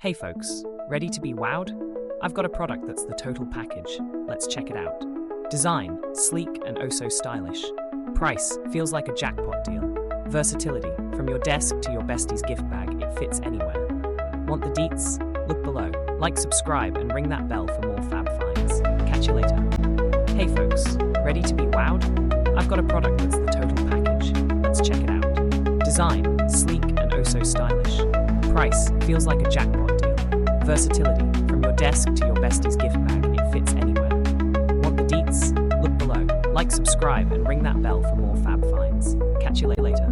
Hey folks, ready to be wowed? I've got a product that's the total package. Let's check it out. Design, sleek and oh so stylish. Price, feels like a jackpot deal. Versatility, from your desk to your bestie's gift bag, it fits anywhere. Want the deets? Look below. Like, subscribe, and ring that bell for more fab finds. Catch you later. Hey folks, ready to be wowed? I've got a product that's the total package. Let's check it out. Design, sleek and oh so stylish. Price, feels like a jackpot deal. Versatility, from your desk to your bestie's gift bag, it fits anywhere. Want the deets? Look below. Like, subscribe, and ring that bell for more fab finds. Catch you later.